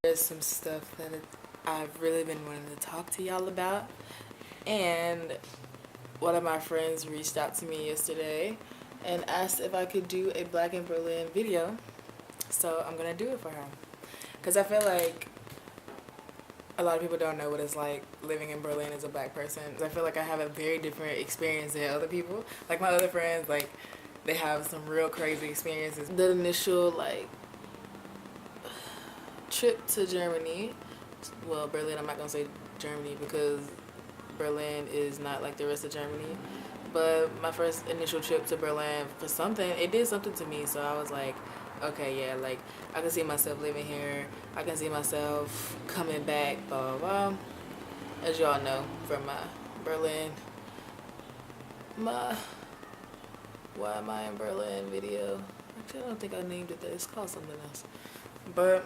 There's some stuff that I've really been wanting to talk to y'all about, and one of my friends reached out to me yesterday and asked if I could do a Black in Berlin video. So I'm gonna do it for her, because I feel like a lot of people don't know what it's like living in Berlin as a Black person. I feel like I have a very different experience than other people. Like my other friends, like they have some real crazy experiences. The initial like trip to Germany, well, Berlin, I'm not gonna say Germany because Berlin is not like the rest of Germany, but my first initial trip to Berlin, for something, it did something to me. So I was like, okay, yeah, like I can see myself living here, I can see myself coming back, blah blah blah. As y'all know from my Berlin, my Why Am I in Berlin video. Actually, I don't think I named it that. It's called something else. But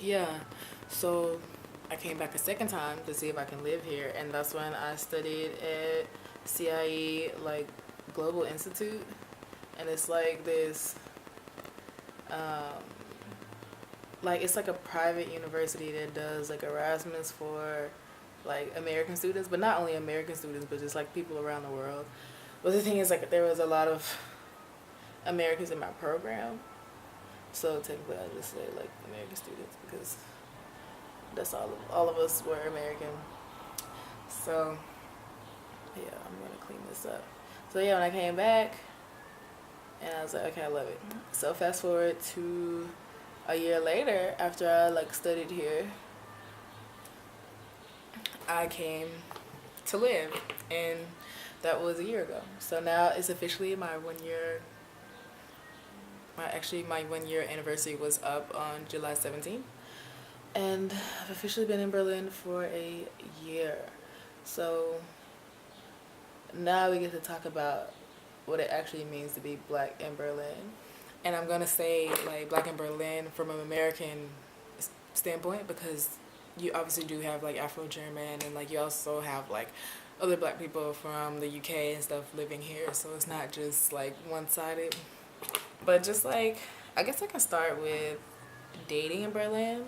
yeah, so I came back a second time to see if I can live here, and that's when I studied at CIE, like Global Institute, and it's like this like it's like a private university that does like Erasmus for like American students, but not only American students, but just like people around the world. But the thing is, like, there was a lot of Americans in my program, so technically I just say like American students because that's all of us were American. So yeah, I'm gonna clean this up. So yeah, when I came back, and I was like, okay, I love it. So fast forward to a year later, after I like studied here, I came to live, and that was a year ago. So now it's officially my 1 year. My 1 year anniversary was up on July 17th, and I've officially been in Berlin for a year. So now we get to talk about what it actually means to be Black in Berlin. And I'm gonna say like Black in Berlin from an American standpoint, because you obviously do have like Afro-German, and like you also have like other Black people from the UK and stuff living here, so it's not just like one-sided. But just like, I guess I can start with dating in Berlin,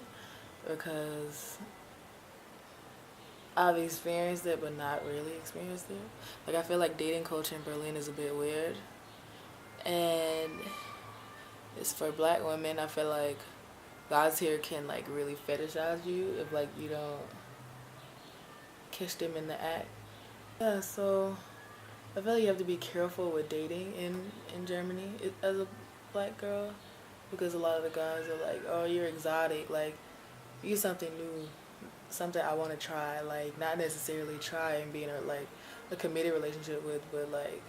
because I've experienced it but not really experienced it. Like I feel like dating culture in Berlin is a bit weird, and it's for Black women. I feel like guys here can like really fetishize you if like you don't catch them in the act. Yeah, so I feel like you have to be careful with dating in Germany as a Black girl, because a lot of the guys are like, oh, you're exotic, like you something new, something I want to try, like not necessarily try and be in a committed relationship with, but like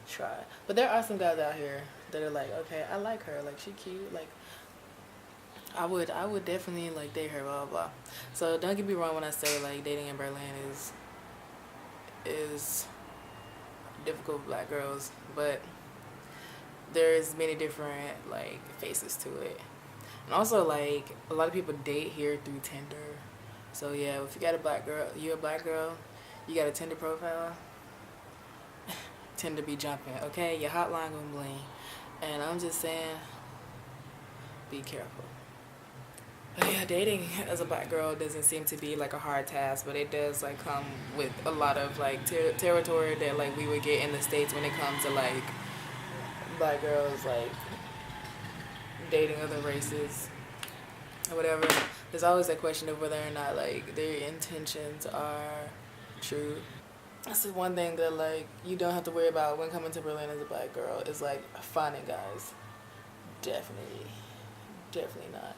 try. But there are some guys out here that are like, okay, I like her, like she cute, like I would definitely like date her, blah blah. So don't get me wrong when I say like dating in Berlin is difficult for Black girls, but there's many different like faces to it. And also like a lot of people date here through Tinder. So yeah, if you got a Black girl, you're a Black girl, you got a Tinder profile, Tinder be jumping, okay? Your hotline gonna bling. And I'm just saying, be careful. But yeah, dating as a Black girl doesn't seem to be like a hard task, but it does like come with a lot of like territory that like we would get in the States when it comes to like Black girls like dating other races or whatever. There's always that question of whether or not like their intentions are true. That's the one thing that like you don't have to worry about when coming to Berlin as a Black girl, is like finding guys. Definitely not.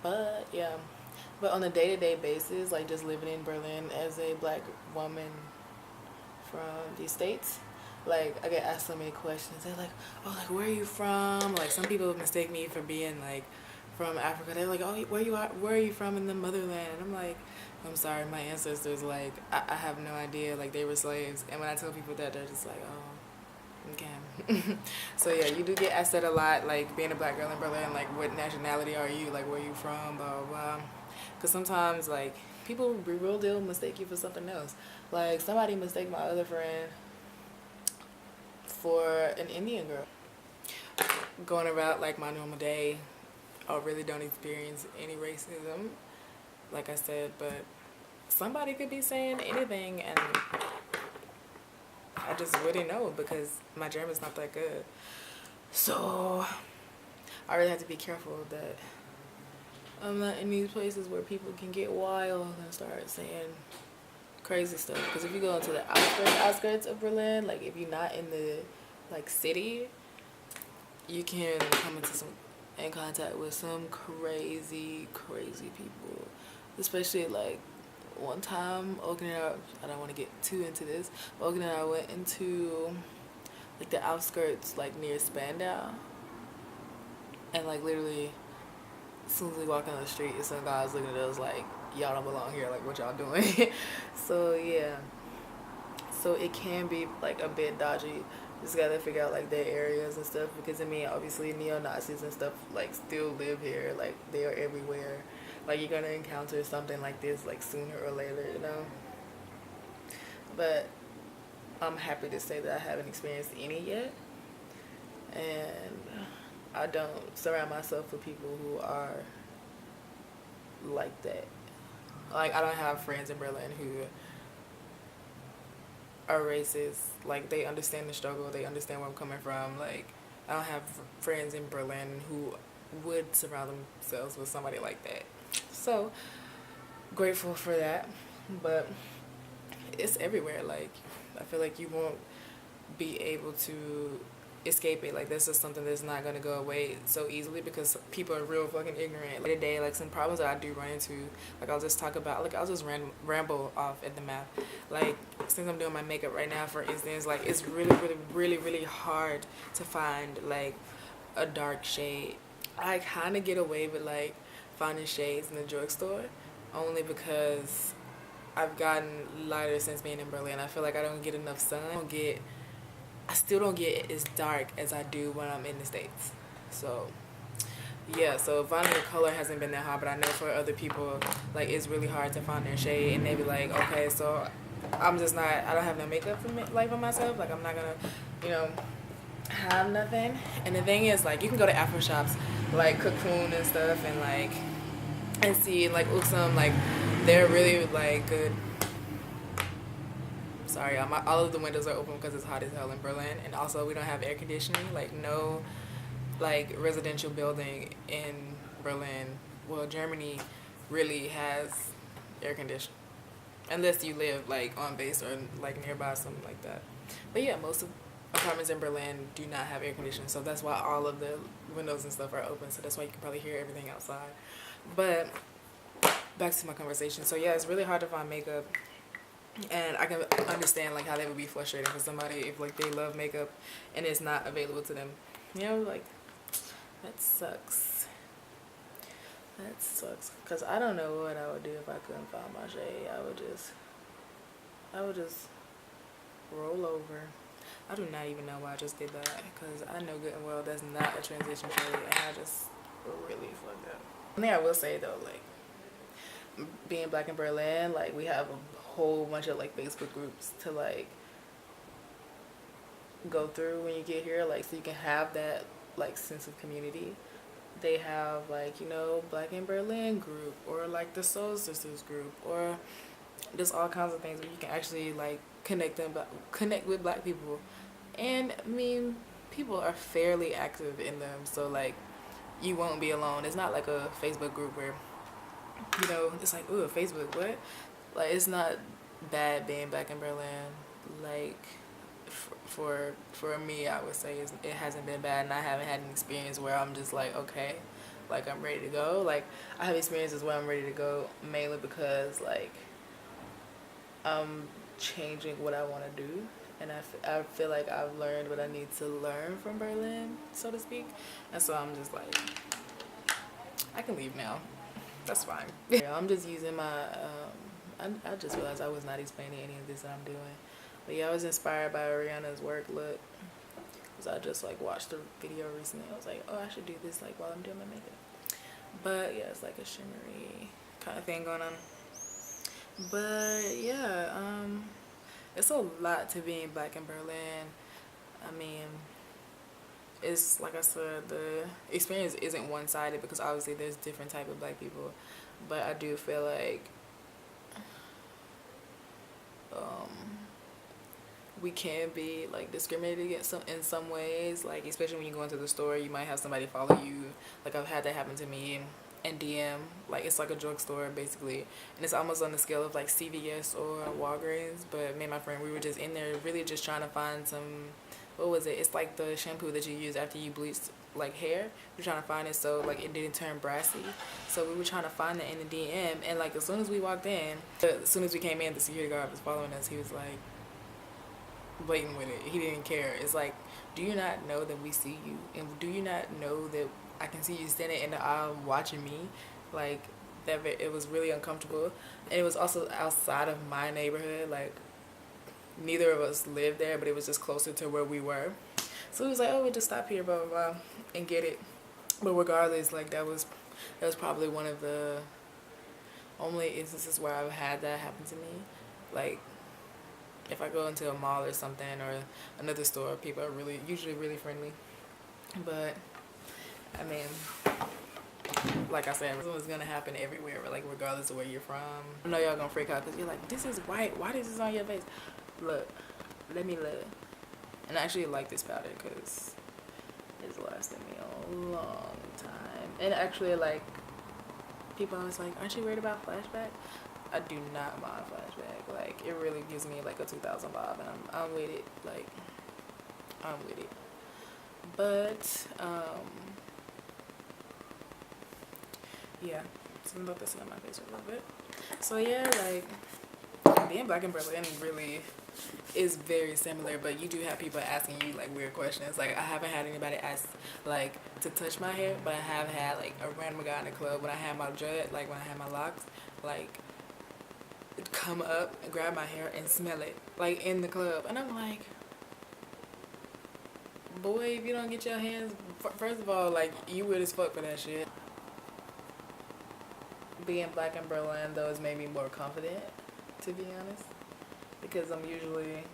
But yeah, but on a day-to-day basis, like just living in Berlin as a Black woman from the States, like I get asked so many questions. They're like, oh, like where are you from? Like some people mistake me for being like from Africa. They're like, oh, where are you from in the motherland? And I'm like, I'm sorry, my ancestors, like I have no idea, like they were slaves. And when I tell people that, they're just like, oh, okay. So yeah, you do get asked that a lot, like being a Black girl in Berlin, like what nationality are you, like where you from, blah blah blah. Because sometimes like people real deal mistake you for something else. Like somebody mistake my other friend for an Indian girl. Going about like my normal day, I really don't experience any racism, like I said, but somebody could be saying anything and I just wouldn't know because my German's not that good. So I really have to be careful that I'm not in these places where people can get wild and start saying crazy stuff. Because if you go into the outskirts of Berlin, like if you're not in the like city, you can come in contact with some crazy people. Especially like one time, Ogun and I don't want to get too into this, but Ogun and I went into like the outskirts, like near Spandau, and like literally as soon as we walk on the street, some guys looking at us like, y'all don't belong here, like what y'all doing? So yeah, so it can be like a bit dodgy. Just gotta figure out like their areas and stuff, because I mean obviously neo-Nazis and stuff like still live here, like they are everywhere. Like you're gonna encounter something like this like sooner or later, you know. But I'm happy to say that I haven't experienced any yet, and I don't surround myself with people who are like that. Like I don't have friends in Berlin who are racist. Like they understand the struggle, they understand where I'm coming from. Like I don't have friends in Berlin who would surround themselves with somebody like that. So grateful for that, but it's everywhere. Like I feel like you won't be able to escape it. Like this is something that's not gonna go away so easily because people are real fucking ignorant. Like today, like some problems that I do run into, like I'll just talk about, like I'll just ramble off at the mouth. Like since I'm doing my makeup right now, for instance, like it's really hard to find like a dark shade. I kind of get away with like finding shades in the drugstore only because I've gotten lighter since being in Berlin. I feel like I don't get enough sun. I still don't get as dark as I do when I'm in the States. So yeah, so finding a color hasn't been that hard, but I know for other people like it's really hard to find their shade, and they be like, okay, so I'm just not, I don't have no makeup for for myself, like I'm not gonna, you know, have nothing. And the thing is, like, you can go to Afro shops like Cocoon and stuff and like and see like Uxum, like they're really like good. Sorry, all of the windows are open because it's hot as hell in Berlin, and also we don't have air conditioning. Like no like residential building in Berlin, well Germany, really has air conditioning unless you live like on base or like nearby, something like that. But yeah, most of apartments in Berlin do not have air conditioning, so that's why all of the windows and stuff are open, so that's why you can probably hear everything outside. But back to my conversation. So yeah, it's really hard to find makeup, and I can understand like how that would be frustrating for somebody if like they love makeup and it's not available to them, you know. Like that sucks. That sucks, because I don't know what I would do if I couldn't find my shade. I would just roll over. I do not even know why I just did that, because I know good and well that's not a transition shade, and I just really fucked up. One thing I will say though, like being black in Berlin, like we have a whole bunch of like Facebook groups to like go through when you get here, like so you can have that like sense of community. They have like, you know, Black in Berlin group, or like the Soul Sisters group, or just all kinds of things where you can actually like connect with black people. And I mean, people are fairly active in them, so like you won't be alone. It's not like a Facebook group where, you know, it's like, ooh, Facebook, what? Like it's not bad being back in Berlin. Like for me, I would say it hasn't been bad, and I haven't had an experience where I'm just like, okay, like I'm ready to go. Like I have experiences where I'm ready to go mainly because like I'm changing what I want to do, and I feel like I've learned what I need to learn from Berlin, so to speak, and so I'm just like, I can leave now, that's fine. Yeah, I'm just using my I just realized I was not explaining any of this that I'm doing, but yeah, I was inspired by Rihanna's work look, because I just like watched the video recently. I was like, oh, I should do this like while I'm doing my makeup. But yeah, it's like a shimmery kind of thing going on. But yeah, it's a lot to being black in Berlin. I mean, it's like I said, the experience isn't one-sided because obviously there's different type of black people, but I do feel like we can be like discriminated against in some ways, like especially when you go into the store, you might have somebody follow you. Like I've had that happen to me in DM. Like it's like a drugstore basically, and it's almost on the scale of like CVS or Walgreens. But me and my friend, we were just in there really just trying to find some, what was it? It's like the shampoo that you use after you bleach like hair. We're trying to find it so like it didn't turn brassy. So we were trying to find it in the DM, and like as soon as we walked in, as soon as we came in, the security guard was following us. He was like blatant with it. He didn't care. It's like, do you not know that we see you, and do you not know that I can see you standing in the aisle watching me? Like that, it was really uncomfortable. And it was also outside of my neighborhood. Like neither of us lived there, but it was just closer to where we were. So he was like, oh, we'll just stop here, blah blah blah, and get it. But regardless, like that was probably one of the only instances where I've had that happen to me. Like if I go into a mall or something or another store, people are usually really friendly. But I mean, like I said, it's gonna happen everywhere, like regardless of where you're from. I know y'all gonna freak out because you're like, this is white, why is this on your face? Look, let me look. And I actually like this powder because it's lasted me a long time. And actually, like, people always like, aren't you worried about flashback? I do not mind flashback. Like, it really gives me like a 2000 vibe, and I'm with it. Like, I'm with it. But yeah, something about this on my face a little bit. So yeah, like being black in Berlin really is very similar, but you do have people asking you like weird questions. Like I haven't had anybody ask like to touch my hair, but I have had like a random guy in the club when I had my dread, like when I had my locks, like come up and grab my hair and smell it like in the club, and I'm like, boy, if you don't get your hands, first of all, like you weird as fuck for that shit. Being black in Berlin though has made me more confident, to be honest, because I'm usually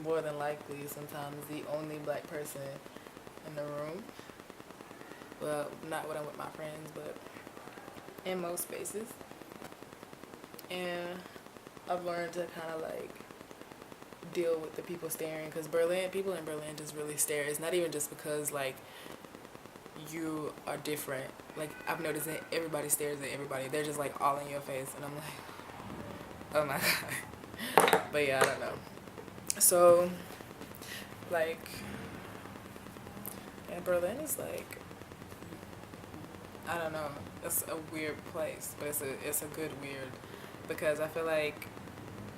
more than likely sometimes the only black person in the room. Well, not when I'm with my friends, but in most spaces. And I've learned to kind of like deal with the people staring, because people in Berlin just really stare. It's not even just because like you are different. Like I've noticed that everybody stares at everybody. They're just like all in your face, and I'm like, oh my god. But yeah, I don't know. So like, yeah, Berlin is like, I don't know, it's a weird place, but it's a good weird, because I feel like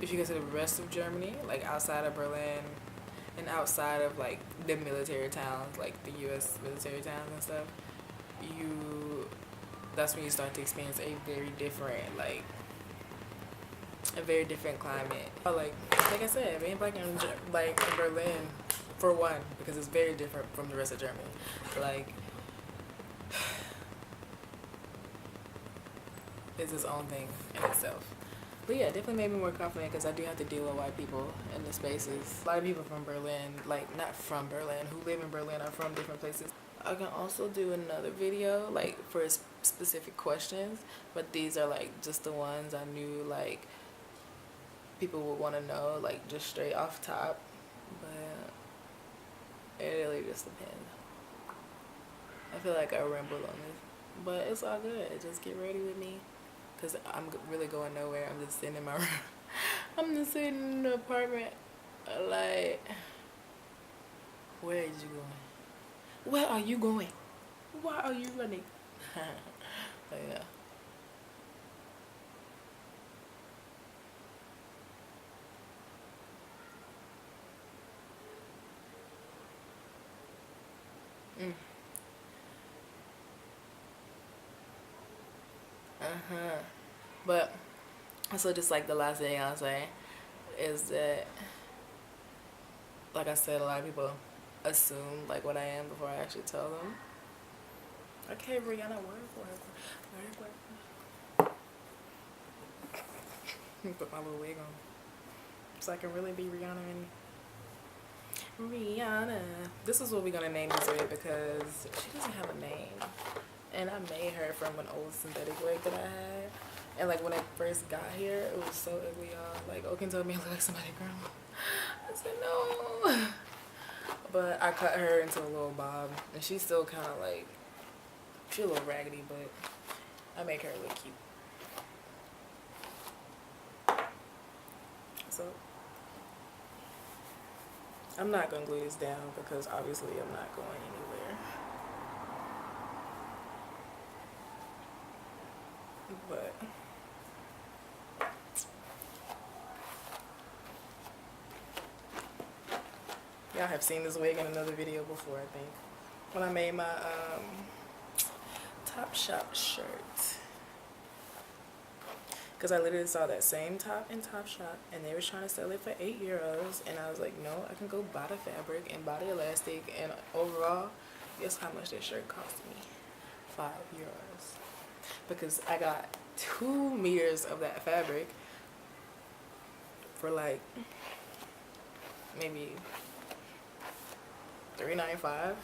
if you consider the rest of Germany, like outside of Berlin and outside of like the military towns, like the US military towns and stuff, that's when you start to experience a very different climate. Like I said, being black in Berlin, for one, because it's very different from the rest of Germany. Like it's its own thing in itself. But yeah, it definitely made me more confident because I do have to deal with white people in the spaces. A lot of people from Berlin, like not from Berlin, who live in Berlin are from different places. I can also do another video like for specific questions, but these are like just the ones I knew like people would want to know, like just straight off top. But it really just depends. I feel like I ramble on this, but it's all good. Just get ready with me. Because I'm really going nowhere. I'm just sitting in my room. I'm just sitting in the apartment. Like, where are you going? Where are you going? Why are you running? But yeah. But so just like the last thing I'll say is that, like I said, a lot of people assume like what I am before I actually tell them. Okay, Rihanna, work. Put my little wig on so I can really be Rihanna. Rihanna. This is what we're gonna name this wig because she doesn't have a name. And I made her from an old synthetic wig that I had. And like when I first got here, it was so ugly, y'all. Like Oaken told me I look like somebody grown. I said no. But I cut her into a little bob. And she's still kind of like, she's a little raggedy, but I make her look cute. So I'm not gonna glue this down because obviously I'm not going anywhere. But y'all have seen this wig in another video before, I think, when I made my Topshop shirt. Because I literally saw that same top in Topshop and they were trying to sell it for €8. And I was like, no, I can go buy the fabric and buy the elastic. And overall, guess how much this shirt cost me? €5. Because I got 2 meters of that fabric for like maybe €3.95.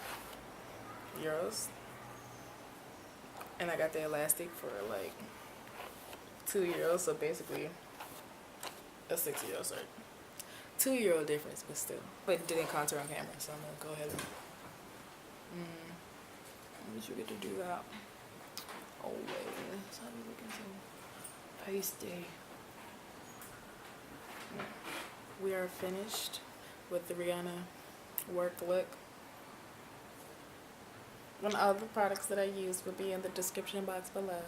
And I got the elastic for like €2, so basically a €6 shirt. €2 difference, but still. But it didn't contour on camera, so I'm gonna go ahead and let you get to do that. Oh wait, it's not looking so pasty. We are finished with the Rihanna work look. And all the products that I used will be in the description box below.